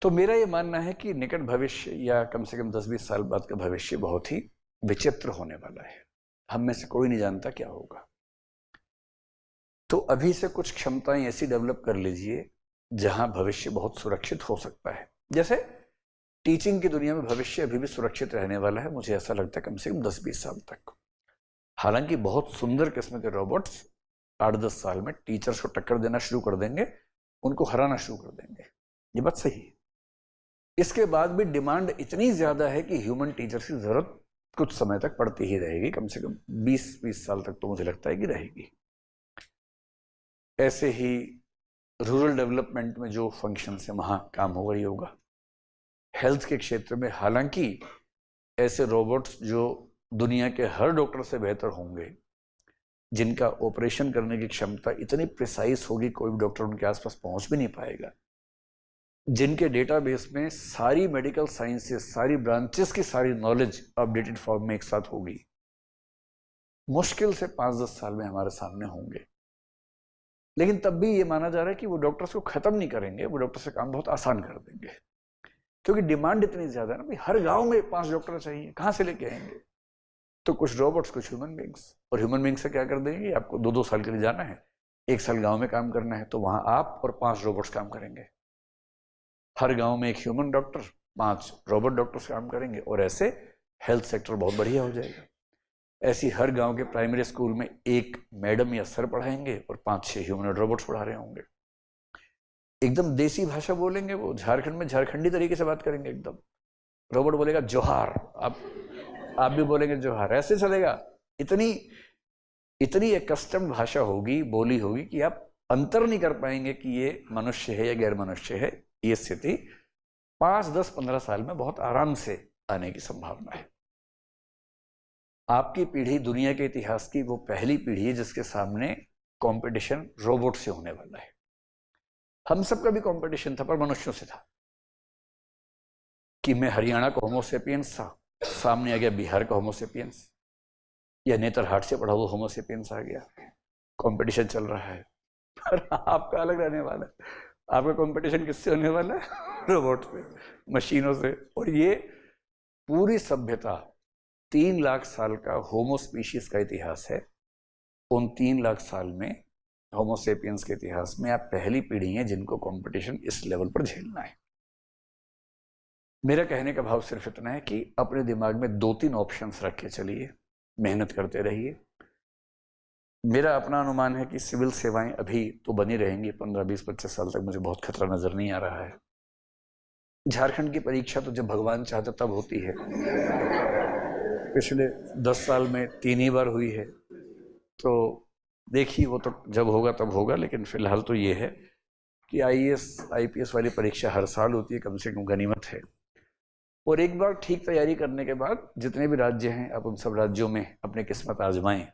तो मेरा ये मानना है कि निकट भविष्य या कम से कम 10-20 साल बाद का भविष्य बहुत ही विचित्र होने वाला है। हम में से कोई नहीं जानता क्या होगा। तो अभी से कुछ क्षमताएं ऐसी डेवलप कर लीजिए जहां भविष्य बहुत सुरक्षित हो सकता है। जैसे टीचिंग की दुनिया में भविष्य अभी भी सुरक्षित रहने वाला है, मुझे ऐसा लगता है कम से कम 10-20 साल तक। हालांकि बहुत सुंदर किस्म के रोबोट्स 8-10 साल में टीचर्स को टक्कर देना शुरू कर देंगे, उनको हराना शुरू कर देंगे। ये बात सही है। इसके बाद भी डिमांड इतनी ज्यादा है कि ह्यूमन टीचर्स की जरूरत कुछ समय तक पड़ती ही रहेगी, कम से कम 20-20 साल तक तो मुझे लगता है कि रहेगी। ऐसे ही रूरल डेवलपमेंट में जो फंक्शन है वहां काम होगा ही होगा। हेल्थ के क्षेत्र में हालांकि ऐसे रोबोट्स जो दुनिया के हर डॉक्टर से बेहतर होंगे, जिनका ऑपरेशन करने की क्षमता इतनी प्रिसाइज होगी कोई भी डॉक्टर उनके आसपास पहुंच भी नहीं पाएगा, जिनके डेटाबेस में सारी मेडिकल साइंसेस, सारी ब्रांचेस की सारी नॉलेज अपडेटेड फॉर्म में एक साथ होगी, मुश्किल से 5-10 साल में हमारे सामने होंगे। लेकिन तब भी ये माना जा रहा है कि वो डॉक्टर्स को खत्म नहीं करेंगे, वो डॉक्टर्स का काम बहुत आसान कर देंगे, क्योंकि डिमांड इतनी ज्यादा है ना भाई। हर गांव में 5 डॉक्टर चाहिए, कहां से लेके आएंगे? तो कुछ रोबोट्स, कुछ ह्यूमन बींग्स। और ह्यूमन बींग्स से क्या कर देंगे, आपको 2-2 साल के लिए जाना है, 1 साल गांव में काम करना है, तो वहां आप और 5 रोबोट्स काम करेंगे। हर गांव में 1 ह्यूमन डॉक्टर, 5 रोबोट डॉक्टर्स काम करेंगे, और ऐसे हेल्थ सेक्टर बहुत बढ़िया हो जाएगा। ऐसी हर गांव के प्राइमरी स्कूल में 1 मैडम या सर पढ़ाएंगे और 5-6 ह्यूमन रोबोट्स पढ़ा रहे होंगे। एकदम देसी भाषा बोलेंगे वो, झारखंड में झारखंडी तरीके से बात करेंगे एकदम। रोबोट बोलेगा जोहार, आप भी बोलेंगे जोहार, ऐसे चलेगा। इतनी एक कस्टम भाषा होगी, बोली होगी कि आप अंतर नहीं कर पाएंगे कि ये मनुष्य है या गैर मनुष्य है। ये स्थिति 5, 10, 15 साल में बहुत आराम से आने की संभावना है। आपकी पीढ़ी दुनिया के इतिहास की वो पहली पीढ़ी है जिसके सामने कंपटीशन रोबोट से होने वाला है। हम सबका भी कंपटीशन था, पर मनुष्यों से था। कि मैं हरियाणा का होमोसेपियंस था, सामने आ गया बिहार का होमोसेपियंस, या नेतरहाट से पढ़ा हुआ होमोसेपियंस आ गया। कंपटीशन चल रहा है, पर आपका अलग रहने वाला है। आपका कंपटीशन किससे होने वाला है? रोबोट से, मशीनों से। और ये पूरी सभ्यता 3 लाख साल का होमो स्पीशीज का इतिहास है। उन 3 लाख साल में होमोसेपियंस के इतिहास में आप पहली पीढ़ी हैं जिनको कंपटीशन इस लेवल पर झेलना है। मेरा कहने का भाव सिर्फ इतना है कि अपने दिमाग में 2-3 ऑप्शंस रख के चलिए, मेहनत करते रहिए। मेरा अपना अनुमान है कि सिविल सेवाएं अभी तो बनी रहेंगी 15, 20, 25 साल तक। मुझे बहुत खतरा नजर नहीं आ रहा है। झारखंड की परीक्षा तो जब भगवान चाहता तब होती है। पिछले 10 साल में 3 ही बार हुई है, तो देखिए वो तो जब होगा तब होगा। लेकिन फिलहाल तो ये है कि IAS IPS वाली परीक्षा हर साल होती है, कम से कम गनीमत है। और एक बार ठीक तैयारी करने के बाद जितने भी राज्य हैं, आप उन सब राज्यों में अपनी किस्मत आजमाएं।